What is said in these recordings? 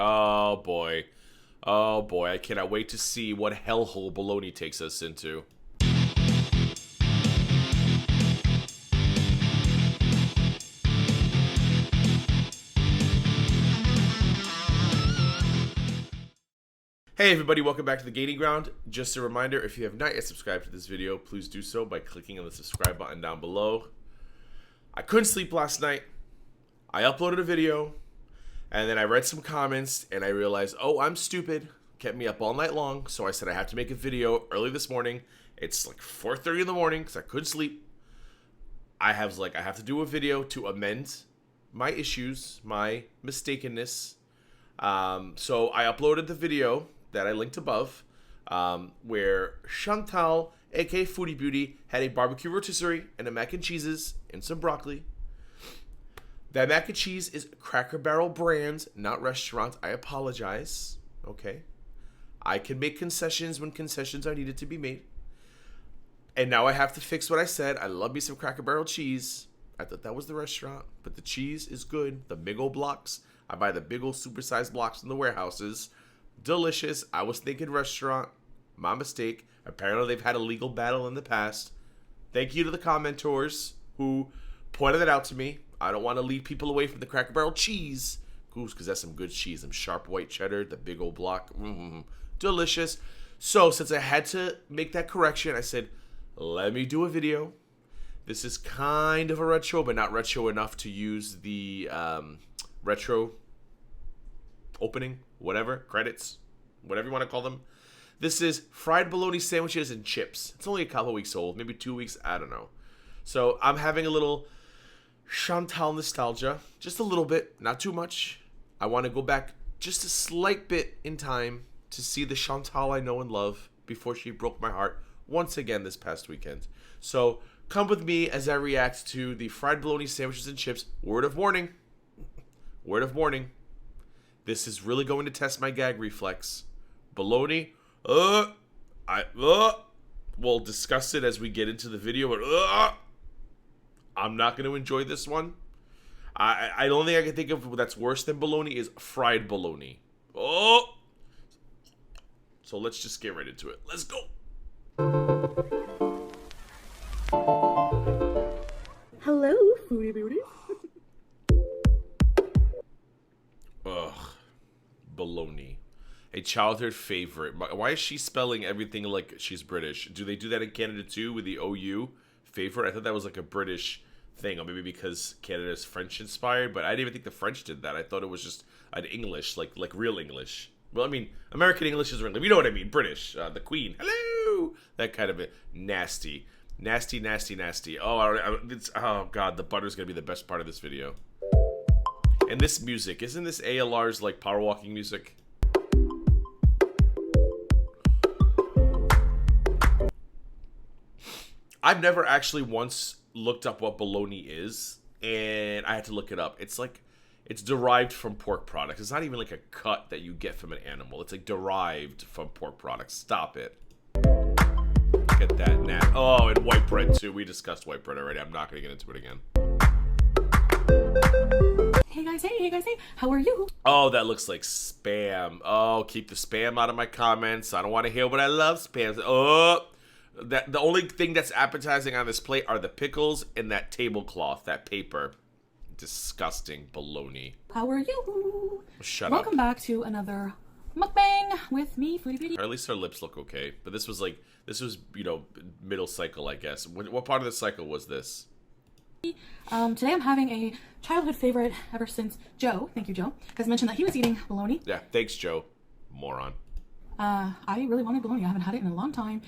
Oh boy. Oh boy, I cannot wait to see what hellhole bologna takes us into. Hey everybody, welcome back to the Gaining Ground. Just a reminder, if you have not yet subscribed to this video, please do so by clicking on the subscribe button down below. I couldn't sleep last night. I uploaded a video, and then I read some comments, and I realized, oh, I'm stupid. Kept me up all night long, so I said I have to make a video early this morning. It's like 4:30 in the morning because I couldn't sleep. I have to do a video to amend my issues, my mistakenness. So I uploaded the video that I linked above, where Chantal, aka Foodie Beauty, had a barbecue rotisserie and a mac and cheeses and some broccoli. That mac and cheese is Cracker Barrel brand, not restaurant. I apologize. Okay. I can make concessions when concessions are needed to be made. And now I have to fix what I said. I love me some Cracker Barrel cheese. I thought that was the restaurant, but the cheese is good. The big old blocks. I buy the big old supersized blocks in the warehouses. Delicious. I was thinking restaurant. My mistake. Apparently they've had a legal battle in the past. Thank you to the commentors who pointed it out to me. I don't want to lead people away from the Cracker Barrel cheese. Goose, because that's some good cheese. Some sharp white cheddar, the big old block. Delicious. So since I had to make that correction, I said, let me do a video. This is kind of a retro, but not retro enough to use the retro opening, whatever, credits, whatever you want to call them. This is fried bologna sandwiches and chips. It's only a couple weeks old, maybe 2 weeks, I don't know. So I'm having a little Chantal nostalgia, just a little bit, not too much. I want to go back just a slight bit in time to see the Chantal I know and love before she broke my heart once again this past weekend. So come with me as I react to the fried bologna sandwiches and chips. Word of warning. Word of warning. This is really going to test my gag reflex. Bologna. We'll discuss it as we get into the video, but I'm not going to enjoy this one. I the only thing I can think of that's worse than bologna is fried bologna. Oh! So let's just get right into it. Let's go! Hello, Foodie Beauty. Ugh. Bologna. A childhood favorite. Why is she spelling everything like she's British? Do they do that in Canada too with the OU? Favorite? I thought that was like a British thing, or maybe because Canada is French inspired, but I didn't even think the French did that. I thought it was just an English, like real English. Well, I mean, American English is English. You know what I mean? British. The Queen. Hello! That kind of it. Nasty. Nasty, nasty, nasty. Oh, God. The butter's going to be the best part of this video. And this music. Isn't this ALR's, like, power walking music? I've never actually once looked up what bologna is, and I had to look it up. It's like, it's derived from pork products. It's not even like a cut that you get from an animal. It's like derived from pork products. Stop it. Look at that now. Oh, and white bread too. We discussed white bread already. I'm not going to get into it again. Hey guys, hey, how are you? Oh, that looks like spam. Oh, keep the spam out of my comments. I don't want to hear what I love spam. Oh, the only thing that's appetizing on this plate are the pickles and that tablecloth, that paper. Disgusting bologna. How are you? Shut Welcome up. back to another mukbang with me, Foodie Beauty. Or at least her lips look okay. But this was, middle cycle, I guess. What part of the cycle was this? Today I'm having a childhood favorite ever since Joe, thank you Joe, has mentioned that he was eating bologna. Yeah, thanks Joe. Moron. I really wanted bologna. I haven't had it in a long time.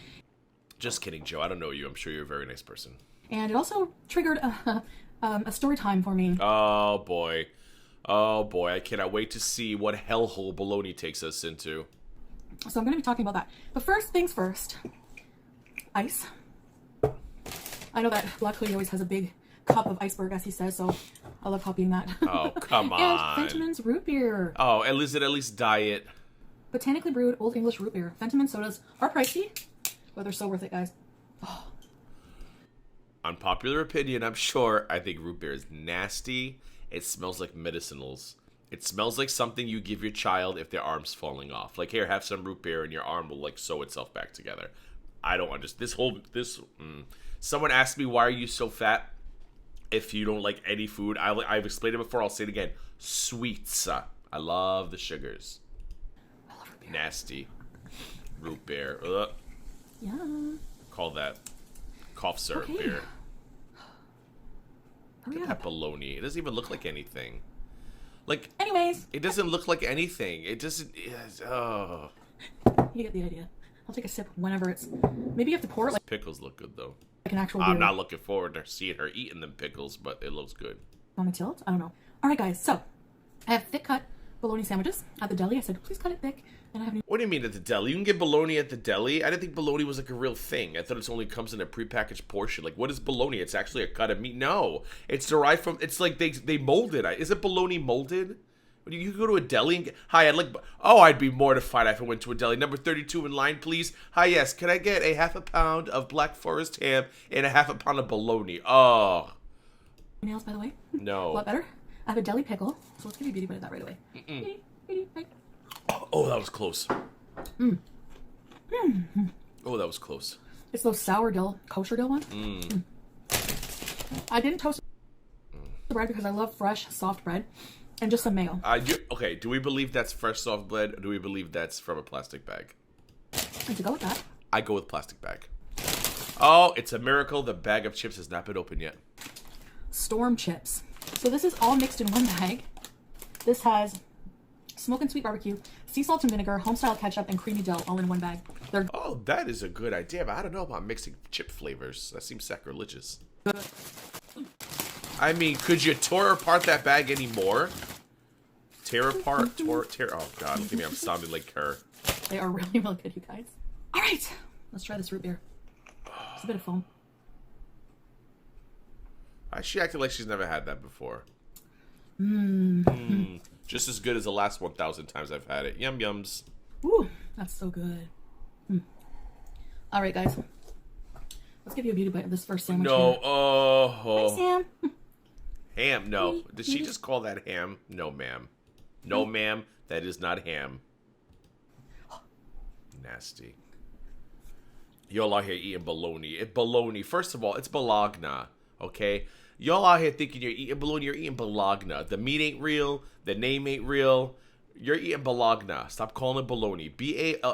Just kidding, Joe. I don't know you. I'm sure you're a very nice person. And it also triggered a story time for me. Oh, boy. Oh, boy. I cannot wait to see what hellhole bologna takes us into. So I'm going to be talking about that. But first things first. Ice. I know that Black Hoodie always has a big cup of iceberg, as he says, so I love copying that. Oh, come on. And Fentimans root beer. Oh, at least diet. Botanically brewed Old English root beer. Fentimans sodas are pricey, but they're so worth it, guys. Oh. Unpopular opinion, I'm sure. I think root beer is nasty. It smells like medicinals. It smells like something you give your child if their arm's falling off. Like, here, have some root beer and your arm will, like, sew itself back together. I don't understand. Someone asked me, why are you so fat if you don't like any food? I've explained it before. I'll say it again. Sweets. I love the sugars. I love root beer. Nasty. Root beer. Ugh. Yeah. Call that cough syrup beer. Look at that bologna. It doesn't even look like anything. Like, anyways, it doesn't look like anything. It doesn't. Oh. You get the idea. I'll take a sip whenever it's. Maybe you have to pour it like Pickles look good though. an actual. I'm beer. not looking forward to seeing her eating them pickles, but it looks good. On a tilt? I don't know. All right, guys. So I have thick cut bologna sandwiches at the deli. I said, please cut it thick, and I have. What do you mean at the deli? You can get bologna at the deli? I didn't think bologna was like a real thing. I thought it only comes in a prepackaged portion. Like, what is bologna? It's actually a cut of meat. No, it's derived from. It's like they mold it. Is it bologna molded? You go to a deli and get, hi, I'd like, oh, I'd be mortified if I went to a deli. Number 32 in line, please. Hi, yes, can I get a half a pound of Black Forest ham and a half a pound of bologna? Oh. Nails, by the way. No. A lot better. I have a deli pickle, so let's give you beauty by that right away. Right. Oh, that was close. Oh, that was close. It's those sour dill, kosher dill ones. I didn't toast the bread because I love fresh, soft bread. And just some mayo. Okay, do we believe that's fresh soft bread, or do we believe that's from a plastic bag? And to go with that, I go with plastic bag. Oh, it's a miracle the bag of chips has not been opened yet. Storm chips. So this is all mixed in one bag. This has smoke and sweet barbecue, sea salt and vinegar, homestyle ketchup, and creamy dill all in one bag. They're Oh, that is a good idea, but I don't know about mixing chip flavors. That seems sacrilegious. good. I mean, could you tear apart that bag anymore? Tear apart, tear. Oh God, look at me, I'm sounding like her. They are really, really good, you guys. All right, let's try this root beer. It's a bit of foam. She acted like she's never had that before. Just as good as the last 1,000 times I've had it. Yum yums. Ooh, that's so good. All right, guys. Let's give you a beauty bite of this first sandwich. No, Here. oh. Hi, Sam. Ham, no. Did she just call that ham? No, ma'am. No, ma'am. That is not ham. Nasty. Y'all out here eating bologna. It's bologna. First of all, it's Bologna, okay? Y'all out here thinking you're eating bologna. You're eating Bologna. The meat ain't real. The name ain't real. You're eating Bologna. Stop calling it bologna. B-A-L-O-G-N-A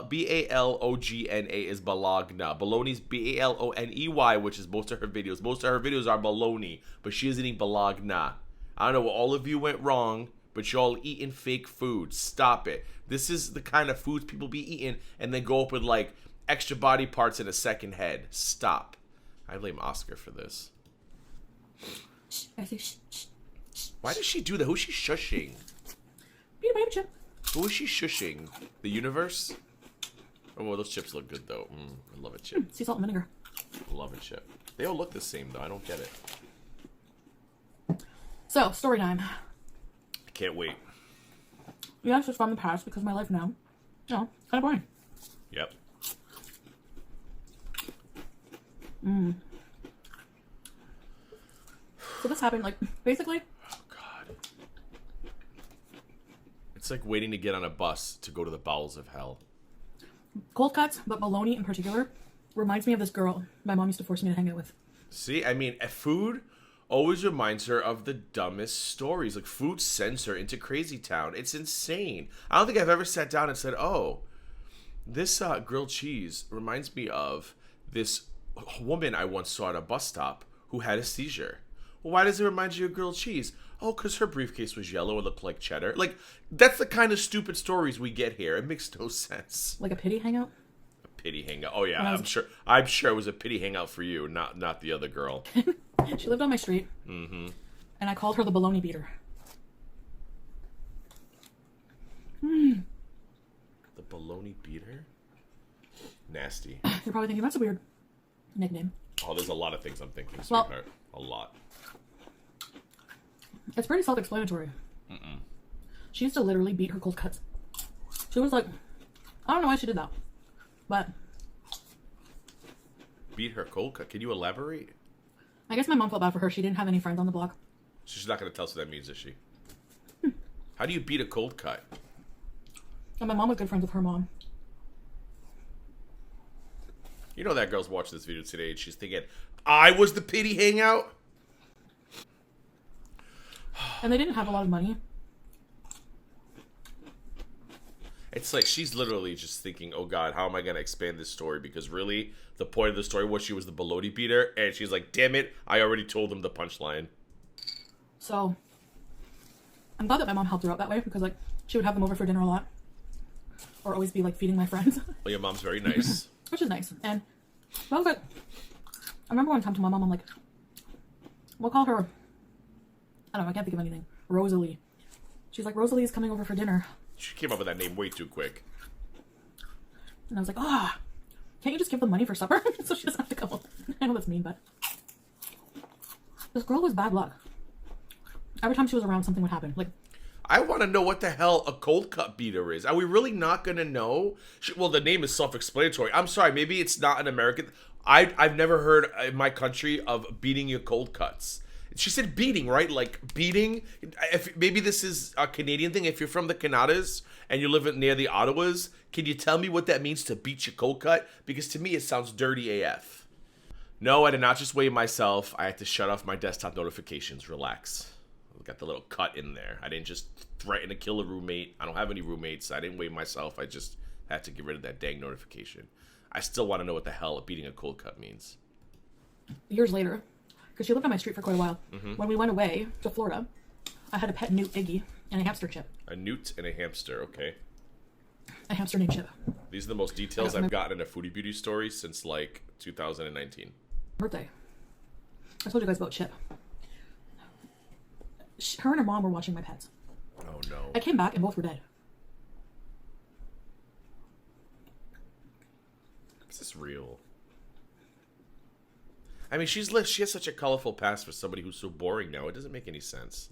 is Bologna. Bologna's B-A-L-O-N-E-Y, which is most of her videos. Most of her videos are bologna, but she is eating Bologna. I don't know where all of you went wrong, but y'all eating fake food. Stop it. This is the kind of foods people be eating and then go up with, like, extra body parts in a second head. Stop. I blame Oscar for this. I say shh, shh. Why does she do that? Who's she shushing? Beauty bite of chip. Who is she shushing? The universe? Oh, those chips look good, though. I love a chip. Sea salt and vinegar. Love a chip. They all look the same, though. I don't get it. So, story time. I can't wait. Yes, it's from the past because my life now, you know, kind of boring. Yep. So this happened, like, basically, Oh, God. It's like waiting to get on a bus to go to the bowels of hell. cold cuts, but bologna in particular, reminds me of this girl my mom used to force me to hang out with. See, I mean, food always reminds her of the dumbest stories. Like, food sends her into crazy town. It's insane. I don't think I've ever sat down and said, oh, this grilled cheese reminds me of this woman I once saw at a bus stop who had a seizure. Well, why does it remind you of grilled cheese? Oh, because her briefcase was yellow and looked like cheddar. Like, that's the kind of stupid stories we get here. It makes no sense. Like a pity hangout? A pity hangout. Oh, yeah, I'm sure it was a pity hangout for you, not the other girl. She lived on my street. And I called her the bologna beater. The bologna beater? Nasty. You're probably thinking, that's a weird nickname. Oh, there's a lot of things I'm thinking, Well- sweetheart. A lot. It's pretty self-explanatory. She used to literally beat her cold cuts. She was like, I don't know why she did that. But Beat her cold cut. Can you elaborate? I guess my mom felt bad for her. She didn't have any friends on the block. She's not going to tell us what that means, is she? How do you beat a cold cut? And my mom was good friends with her mom. You know that girl's watching this video today and she's thinking, I was the pity hangout? And they didn't have a lot of money. It's like she's literally just thinking, oh God, how am I going to expand this story? Because really, the point of the story was she was the bologna beater. And she's like, damn it, I already told them the punchline. So, I'm glad that my mom helped her out that way. Because, like, she would have them over for dinner a lot. Or always be, like, feeding my friends. Well, your mom's very nice. Which is nice. And, well, but I remember one time to my mom, I'm like, we'll call her, I don't know, I can't think of anything. Rosalie. She's like, Rosalie's coming over for dinner. She came up with that name way too quick. And I was like, can't you just give them money for supper? So she doesn't have to go. I know that's mean, but this girl was bad luck. Every time she was around, something would happen. Like, I want to know what the hell a cold cut beater is. Are we really not going to know? Well, the name is self-explanatory. I'm sorry, maybe it's not an American. I've never heard in my country of beating your cold cuts. She said beating, right? Like beating. Maybe this is a Canadian thing. If you're from the Canadas and you live near the Ottawas, can you tell me what that means to beat your cold cut? Because to me, it sounds dirty AF. No, I did not just weigh myself. I had to shut off my desktop notifications. Relax. Got the little cut in there. I didn't just threaten to kill a roommate. I don't have any roommates. I didn't weigh myself. I just had to get rid of that dang notification. I still want to know what the hell beating a cold cut means. Years later, because she lived on my street for quite a while. When we went away to Florida, I had a pet newt, Iggy, and a hamster Chip. A newt and a hamster, okay. A hamster named Chip. These are the most details I've gotten in a Foodie Beauty story since like 2019. Birthday. I told you guys about Chip. Her and her mom were watching my pets. Oh no. I came back and both were dead. Is this real? I mean, she has such a colorful past for somebody who's so boring now. It doesn't make any sense.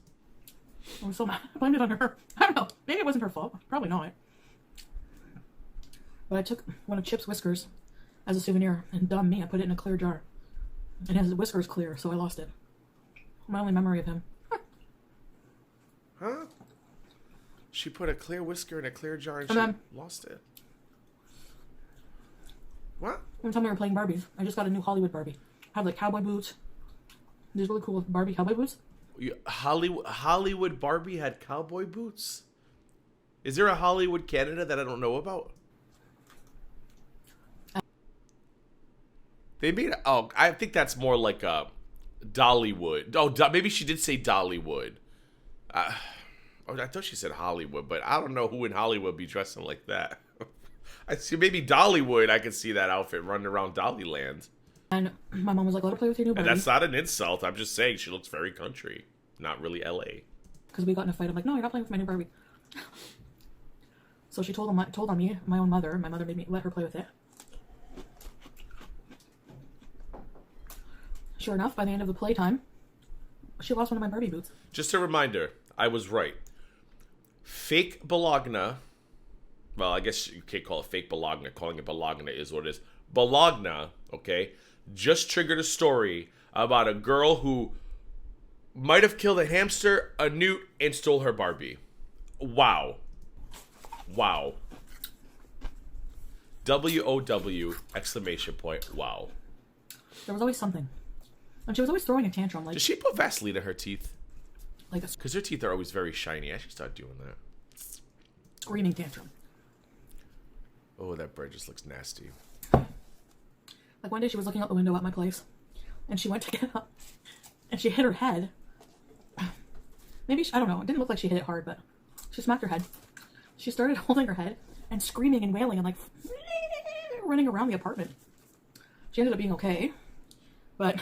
I was so mad. I blamed it on her. I don't know. Maybe it wasn't her fault. Probably not. But I took one of Chip's whiskers as a souvenir, and dumb me, I put it in a clear jar. And his whiskers clear, so I lost it. My only memory of him. Huh? She put a clear whisker in a clear jar and she lost it. What? One time we were playing Barbies. I just got a new Hollywood Barbie. I have like cowboy boots. These really cool Barbie cowboy boots. Hollywood Barbie had cowboy boots? Is there a Hollywood Canada that I don't know about? They made... Oh, I think that's more like a Dollywood. Oh, maybe she did say Dollywood. I thought she said Hollywood, but I don't know who in Hollywood be dressing like that. I see maybe Dollywood. I could see that outfit running around Dollyland. And my mom was like, let her play with your new Barbie. And that's not an insult. I'm just saying she looks very country. Not really LA. Because we got in a fight. I'm like, no, you're not playing with my new Barbie. So she told on me, my own mother. My mother made me let her play with it. Sure enough, by the end of the playtime, she lost one of my Barbie boots. Just a reminder, I was right. Fake Bologna. Well, I guess you can't call it fake Bologna. Calling it Bologna is what it is. Bologna, okay, just triggered a story about a girl who might have killed a hamster, a newt, and stole her Barbie. Wow. Wow. W-O-W, exclamation point, wow. There was always something. And she was always throwing a tantrum. Like, Does she put Vaseline in her teeth? Like a Because her teeth are always very shiny. I should start doing that. screaming tantrum. Oh, that bread just looks nasty. Like one day she was looking out the window at my place. And she went to get up. And she hit her head. Maybe, I don't know. It didn't look like she hit it hard, but she smacked her head. She started holding her head and screaming and wailing and like running around the apartment. She ended up being okay. But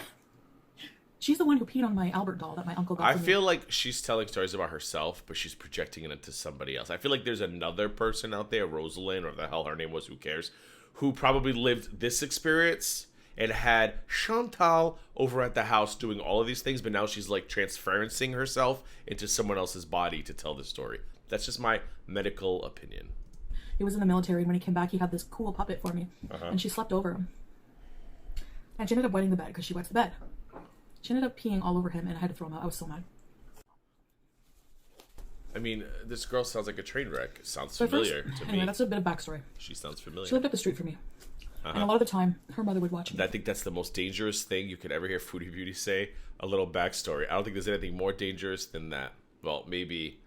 she's the one who peed on my Albert doll that my uncle got. I feel like she's telling stories about herself, but she's projecting it into somebody else. I feel like there's another person out there, Rosalind, or the hell her name was, who cares, who probably lived this experience and had Chantal over at the house doing all of these things, but now she's like transferencing herself into someone else's body to tell the story. That's just my medical opinion. He was in the military, and when he came back, he had this cool puppet for me. And she slept over him. And she ended up wetting the bed because she wets the bed. She ended up peeing all over him, and I had to throw him out. I was so mad. I mean, this girl sounds like a train wreck. Sounds So familiar to anyway, me. that's a bit of backstory. She sounds familiar. She lived up the street from me. And a lot of the time, her mother would watch me. I think that's the most dangerous thing you could ever hear Foodie Beauty say. A little backstory. I don't think there's anything more dangerous than that. Well, maybe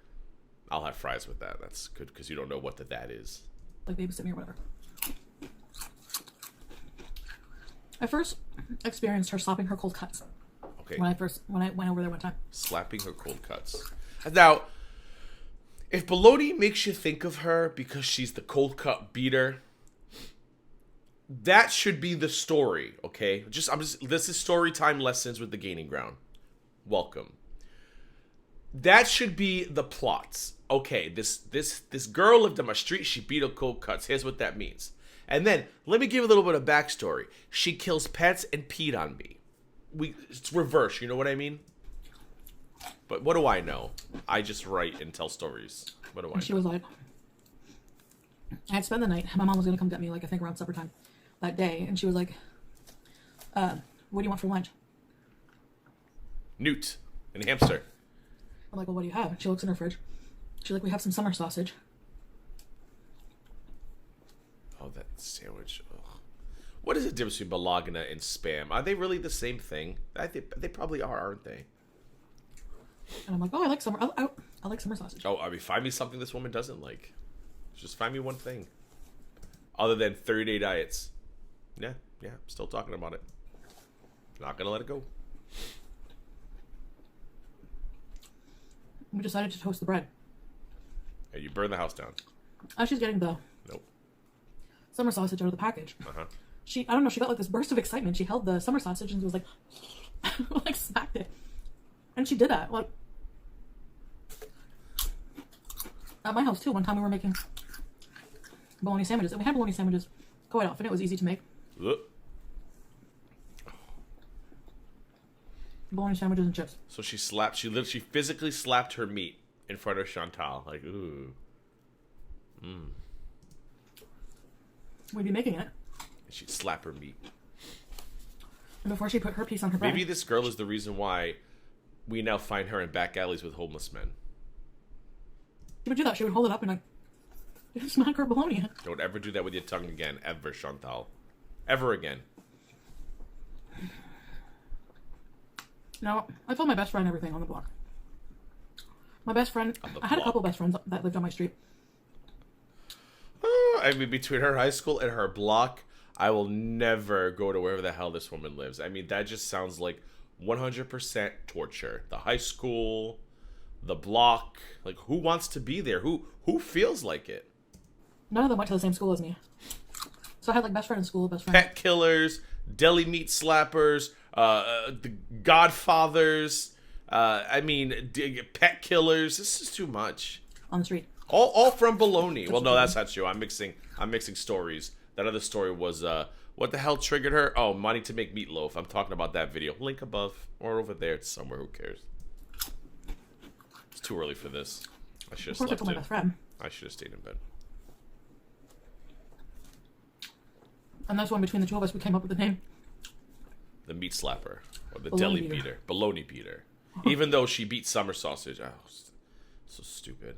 I'll have fries with that. That's good because you don't know what that is. Like babysit me or whatever. I first experienced her slapping her cold cuts. Okay. When I went over there one time. Slapping her cold cuts. Now, if Bologna makes you think of her because she's the cold cut beater, that should be the story, okay? This is story time lessons with the Gaining Ground. Welcome. That should be the plots. Okay, this girl lived on my street, she beat up cold cuts. Here's what that means. And then, let me give a little bit of backstory. She kills pets and peed on me. It's reverse, you know what I mean? But what do I know? I just write and tell stories. What do I know? She was like, I had spent the night. My mom was going to come get me, like, I think around supper time that day. And she was like, what do you want for lunch? Newt and hamster. I'm like, well, what do you have? She looks in her fridge. She's like, we have some summer sausage. Oh, that sandwich. Ugh. What is the difference between Bologna and Spam? Are they really the same thing? I think they probably are, aren't they? And I'm like, oh, I like I like summer sausage. Oh, I mean, find me something this woman doesn't like. Just find me one thing. Other than 30-day diets. Yeah, still talking about it. Not gonna let it go. We decided to toast the bread. And you burn the house down. As she's getting the summer sausage out of the package, I don't know, she got like this burst of excitement. She held the summer sausage and was like, like smacked it. And she did that, like, at my house too. One time we were making bologna sandwiches. And we had bologna sandwiches quite often. It was easy to make. Ugh. Bologna sandwiches and chips. So she physically slapped her meat in front of Chantal. Like, ooh. We'd be making it. And she'd slap her meat. And before she put her piece on her bread. Maybe this girl is the reason why we now find her in back alleys with homeless men. She would do that. She would hold it up and like smack her bologna. Don't ever do that with your tongue again, ever, Chantal. Ever again. No, I told my best friend everything on the block. My best friend, I had a couple best friends that lived on my street. I mean, between her high school and her block, I will never go to wherever the hell this woman lives. I mean, that just sounds like 100% torture. The high school, the block, like, who wants to be there? Who feels like it? None of them went to the same school as me. So I had like best friend in school, best friend. Pet killers, deli meat slappers, the Godfathers. Pet killers. This is too much. On the street. All from Bologna. Well, no, that's not true. I'm mixing stories. That other story was what the hell triggered her? Oh, wanting to make meatloaf. I'm talking about that video. Link above or over there. It's somewhere. Who cares? It's too early for this. I should have slept. I told my best friend. I should have stayed in bed. And that's when between the two of us we came up with the name. The meat slapper or the Bologna deli beater. Bologna beater. Even though she beat summer sausage. Oh, so stupid.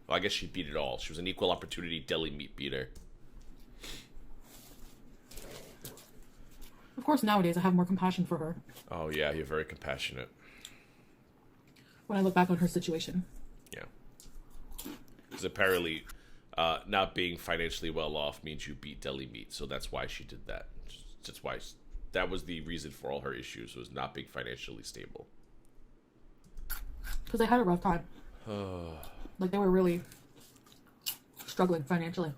Well, I guess she beat it all. She was an equal opportunity deli meat beater. Of course, nowadays I have more compassion for her. Oh, yeah, you're very compassionate. When I look back on her situation. Yeah. Because apparently, not being financially well off means you beat deli meat. So that's why she did that. That's why. That was the reason for all her issues, was not being financially stable. Because they had a rough time. Like, they were really struggling financially.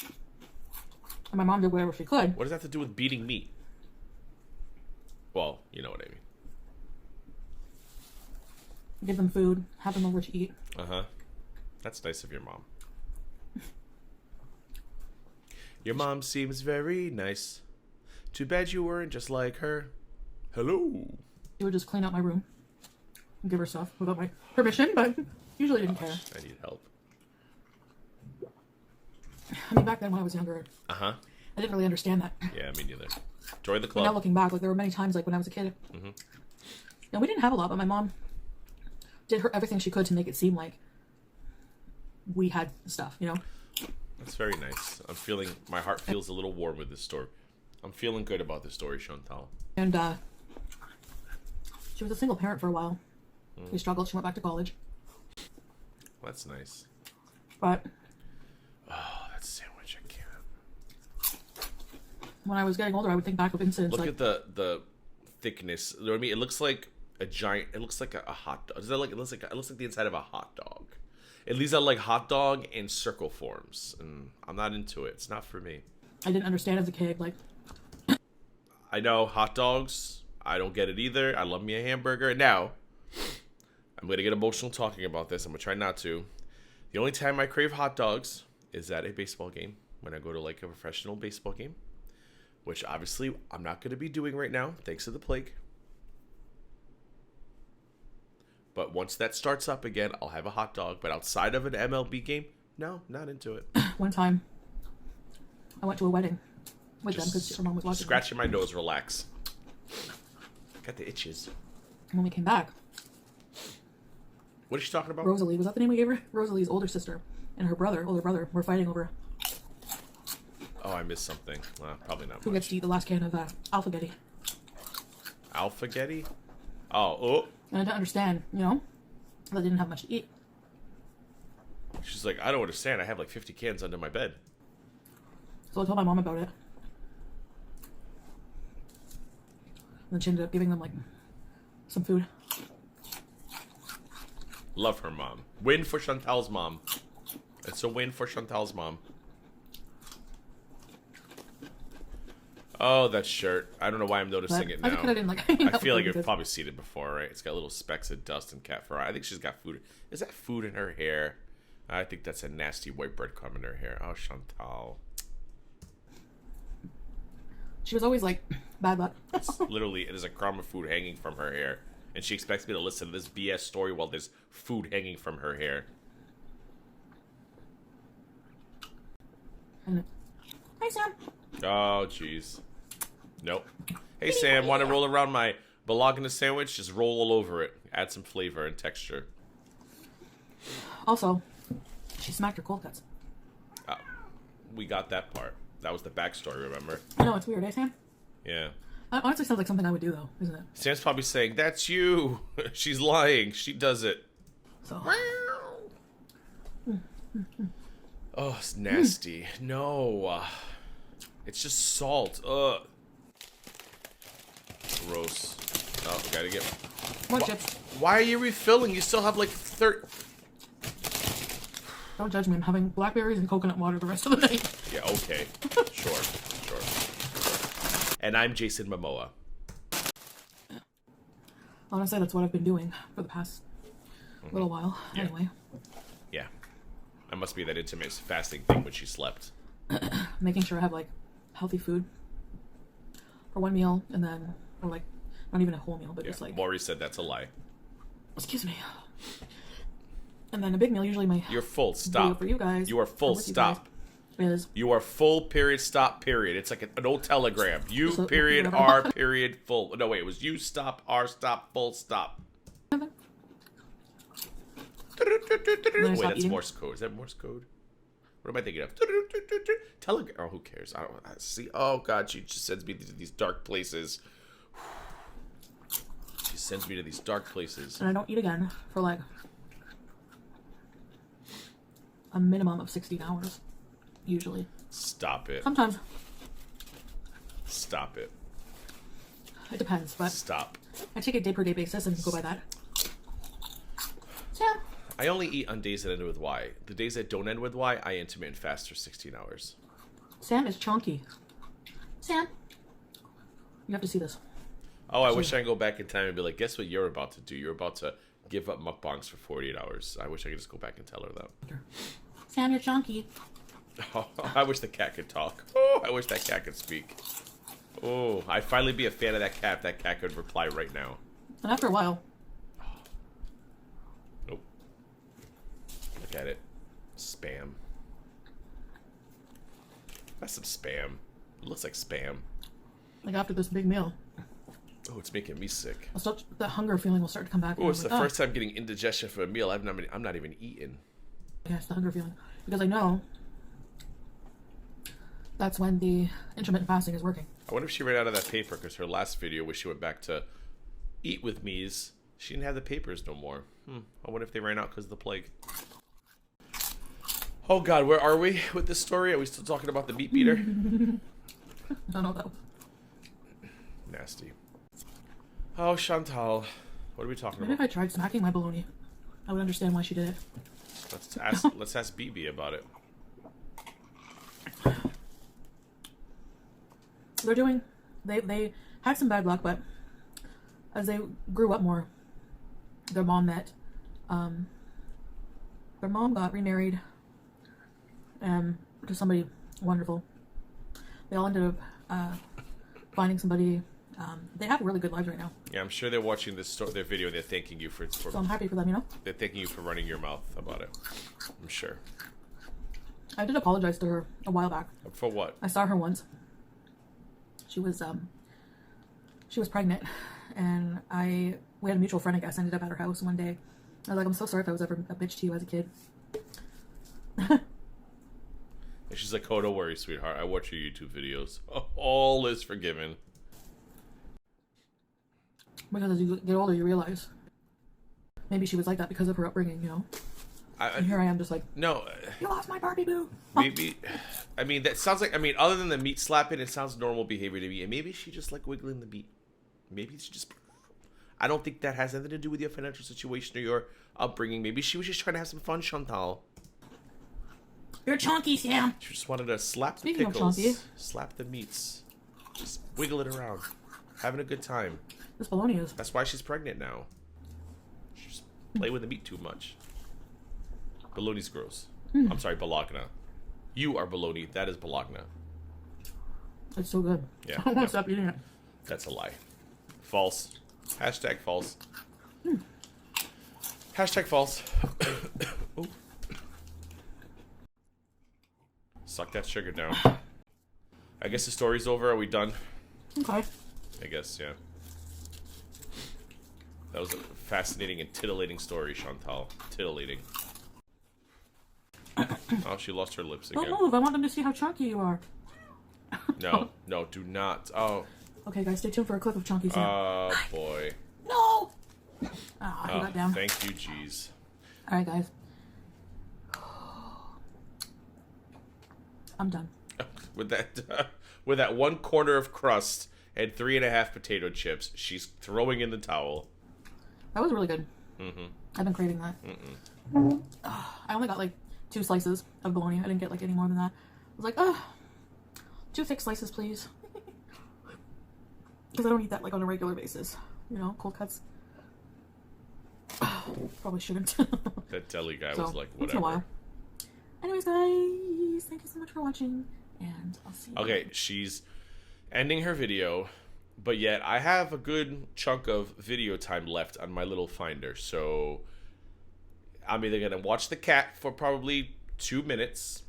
And my mom did whatever she could. What does that have to do with beating meat? Well, you know what I mean. Give them food, have them over to eat. Uh-huh. That's nice of your mom. Your mom seems very nice. Too bad you weren't just like her. Hello. She would just clean out my room and give her stuff without my permission, but usually didn't care. I need help. I mean, back then when I was younger, I didn't really understand that. Yeah, me neither. Join the But club. now looking back, like there were many times, like when I was a kid. Mm-hmm. And we didn't have a lot, but my mom did her everything she could to make it seem like we had stuff, you know? That's very nice. I'm feeling, my heart feels a little warm with this story. I'm feeling good about this story, Chantal. And she was a single parent for a while. She struggled. She went back to college. That's nice. But oh, that sandwich, I can't. When I was getting older, I would think back of incidents. Look like, at the thickness. You know what I mean? It looks like a giant. It looks like a hot dog. Does that like? It looks like the inside of a hot dog. It leaves out like hot dog in circle forms, and I'm not into it. It's not for me. I didn't understand as a kid. Like, I know hot dogs. I don't get it either. I love me a hamburger. And now, I'm gonna get emotional talking about this. I'm gonna try not to. The only time I crave hot dogs is at a baseball game, when I go to like a professional baseball game, which obviously I'm not gonna be doing right now, thanks to the plague. But once that starts up again, I'll have a hot dog. But outside of an MLB game, no, not into it. one time, I went to a wedding with them because her mom was watching. Scratching my nose, relax. Got the itches. And when we came back, What is she talking about? Rosalie, was that the name we gave her? Rosalie's older sister and her older brother, were fighting over Oh, I missed something. Well, probably not who much. gets to eat the last can of alphagetti. Alphagetti? Oh. And I didn't understand, you know, that I didn't have much to eat. She's like, I don't understand. I have like 50 cans under my bed. So I told my mom about it. And then she ended up giving them, like, some food. Love her mom. Win for Chantal's mom. It's a win for Chantal's mom. Oh, that shirt. I don't know why I'm noticing it now. I didn't like. I feel like you've probably seen it before, right? It's got little specks of dust and cat fur. I think she's got food. Is that food in her hair? I think that's a nasty white breadcrumb in her hair. Oh, Chantal. She was always like, bad luck. It's literally, it is a crumb of food hanging from her hair. And she expects me to listen to this BS story while there's food hanging from her hair. Hi, Sam. Oh, jeez. Nope. Hey, Sam, want to roll around my Bologna sandwich? Just roll all over it. Add some flavor and texture. Also, she smacked her cold cuts. We got that part. That was the backstory, remember? I know, it's weird, eh, Sam? Yeah. That honestly sounds like something I would do, though, isn't it? Sam's probably saying, that's you. She's lying. She does it. So. Oh, it's nasty. No. It's just salt. Ugh. Gross. Oh, we gotta get... More chips. Why are you refilling? You still have like 30... Don't judge me. I'm having blackberries and coconut water the rest of the night. Yeah, okay. Sure. And I'm Jason Momoa. Honestly, that's what I've been doing for the past little while. Yeah. Anyway. Yeah. I must be that intermittent fasting thing when she slept. Making sure I have, like, healthy food for one meal, and then, or, like, not even a whole meal, but Yeah. just, like... Maury said that's a lie. Excuse me. And then a big meal, usually my... You're full. video Stop. for you guys. You are full. or with you guys Stop. Is... You are full, period, stop, period. It's like an old telegram. You, So- period, are, period, full. No, wait, it was you, stop, are, stop, full, stop. Wait, stop that's eating? Morse code. Is that Morse code? What am I thinking of? Telegram. Oh, who cares? I don't see. Oh, God, she just sends me to these dark places. She sends me to these dark places. And I don't eat again for, like, a minimum of 16 hours, usually. Stop it. Sometimes. Stop it. It depends, but Stop. I take a day-per-day basis and go by that. Sam. I only eat on days that end with Y. The days that don't end with Y, I intermittent fast for 16 hours. Sam is chunky. Sam. You have to see this. Oh, I wish I could go back in time and be like, guess what you're about to do? You're about to give up mukbangs for 48 hours. I wish I could just go back and tell her that. Sam, you're chunky. Oh, I wish the cat could talk. Oh, I wish that cat could speak. Oh, I'd finally be a fan of that cat if that cat could reply right now. And after a while, Nope. Look at it. Spam. That's some spam. It looks like spam. like after this big meal, Oh, it's making me sick. The hunger feeling will start to come back. Oh, it's the first time getting indigestion for a meal. I'm not even eating. Yeah, it's the hunger feeling. Because I know that's when the intermittent fasting is working. I wonder if she ran out of that paper, because her last video where she went back to eat with me's, she didn't have the papers no more. I wonder if they ran out because of the plague. Oh God, where are we with this story? Are we still talking about the meat beater? I don't know though. Nasty. Oh, Chantal, what are we talking Maybe about? if I tried smacking my bologna, I would understand why she did it. Let's ask BB about it. They had some bad luck, but as they grew up more, their mom got remarried to somebody wonderful. They all ended up finding somebody. They have really good lives right now. Yeah, I'm sure they're watching their video. They're thanking you for. So I'm happy for them, you know? They're thanking you for running your mouth about it. I'm sure. I did apologize to her a while back. For what? I saw her once. She was pregnant, and we had a mutual friend, I guess, ended up at her house one day. I was like, I'm so sorry if I was ever a bitch to you as a kid. And she's like, oh, don't worry, sweetheart. I watch your YouTube videos. All is forgiven. Because as you get older, you realize maybe she was like that because of her upbringing, you know? And here I am just like, no. You lost my Barbie boo. Maybe, I mean, that sounds like, other than the meat slapping, it sounds normal behavior to me. And maybe she just like wiggling the meat. Maybe she just, I don't think that has anything to do with your financial situation or your upbringing. Maybe she was just trying to have some fun, Chantal. You're chunky, Sam. She just wanted to slap the Speaking of pickles, chunky. slap the meats, just wiggle it around, having a good time. This bologna is. That's why she's pregnant now. She just play with the meat too much. Bologna's gross. I'm sorry, Bologna. You are bologna. That is Bologna. It's so good. Yeah. I won't stop eating it. That's a lie. False. Hashtag false. Hashtag false. Ooh. Suck that sugar down. I guess the story's over. Are we done? Okay. I guess, yeah. That was a fascinating and titillating story, Chantal. Titillating. Oh, she lost her lips again. Don't move. I want them to see how chunky you are. No, no, do not. Oh. Okay, guys, stay tuned for a clip of Chunky Sam. Oh, boy. No! Ah, he got down. Thank you, jeez. Alright, guys. I'm done. With that 1 quarter of crust and 3.5 potato chips, she's throwing in the towel. That was really good. I've been craving that. I only got like 2 slices of bologna. I didn't get like any more than that. I was like, 2 thick slices, please. Because I don't eat that like on a regular basis. You know, cold cuts. Probably shouldn't. That deli guy So, was like, once in a whatever. while. Anyways, guys, thank you so much for watching, and I'll see you. Okay, she's ending her video, but yet I have a good chunk of video time left on my little finder. So I'm either going to watch the cat for probably 2 minutes,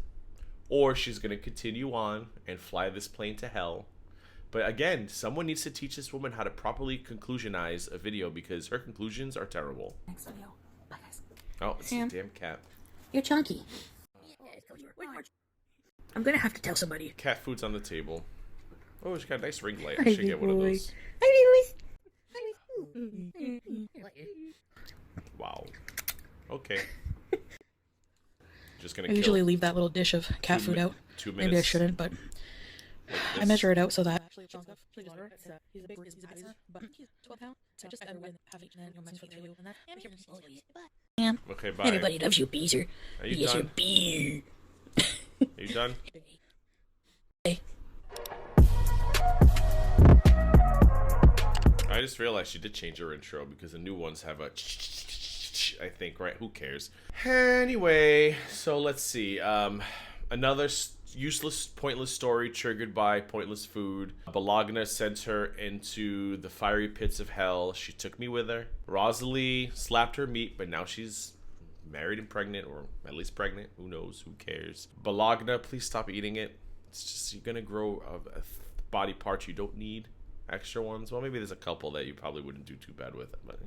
or she's going to continue on and fly this plane to hell. But again, someone needs to teach this woman how to properly conclusionize a video, because her conclusions are terrible. Next video. Bye, guys. Oh, it's Sam. a damn cat. You're chunky. I'm gonna have to tell somebody. Cat food's on the table. Oh, she's got a nice ring light. Hi, I should get one of boy. those. Wow. Okay. Just gonna I usually leave that little dish of cat food out. 2 minutes. Maybe I shouldn't, but I measure it out so that. Actually, he's a big but he's 12 pounds. So just half each, and then you'll for the two, and that. Okay, bye. Everybody loves you, Beezer. Are you Yes, done? you're Bee. Are you done? Hey. I just realized she did change her intro, because the new ones have a I think, right? Who cares? Anyway, so let's see. Another useless, pointless story triggered by pointless food. Bologna sent her into the fiery pits of hell. She took me with her. Rosalie slapped her meat, but now she's married and pregnant, or at least pregnant. Who knows? Who cares? Bologna, please stop eating it. It's just, you're gonna grow a body part you don't need. extra ones. Well, maybe there's a couple that you probably wouldn't do too bad with, but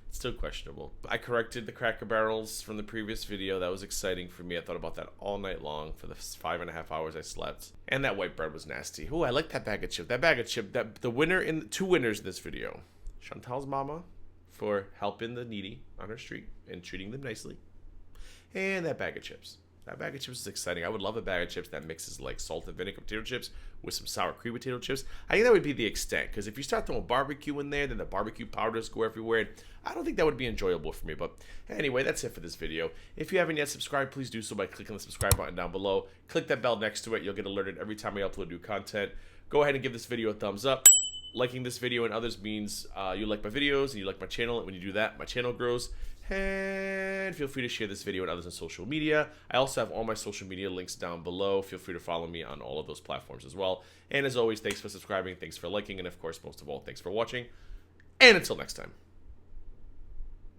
it's still questionable. I corrected the Cracker Barrels from the previous video. That was exciting for me. I thought about that all night long for the 5.5 hours I slept. And that white bread was nasty. Oh, I like that bag of chip. The winner in two winners in this video. Chantal's mama for helping the needy on her street and treating them nicely. And that bag of chips. That bag of chips is exciting. I would love a bag of chips that mixes like salt and vinegar potato chips with some sour cream potato chips. I think that would be the extent, because if you start throwing barbecue in there, then the barbecue powders go everywhere. I don't think that would be enjoyable for me. But anyway, that's it for this video. If you haven't yet subscribed, please do so by clicking the subscribe button down below. Click that bell next to it. You'll get alerted every time I upload new content. Go ahead and give this video a thumbs up. Liking this video and others means you like my videos and you like my channel. And when you do that, my channel grows. And feel free to share this video and others on social media. I also have all my social media links down below. Feel free to follow me on all of those platforms as well. And as always, thanks for subscribing, thanks for liking, and of course, most of all, thanks for watching. And until next time.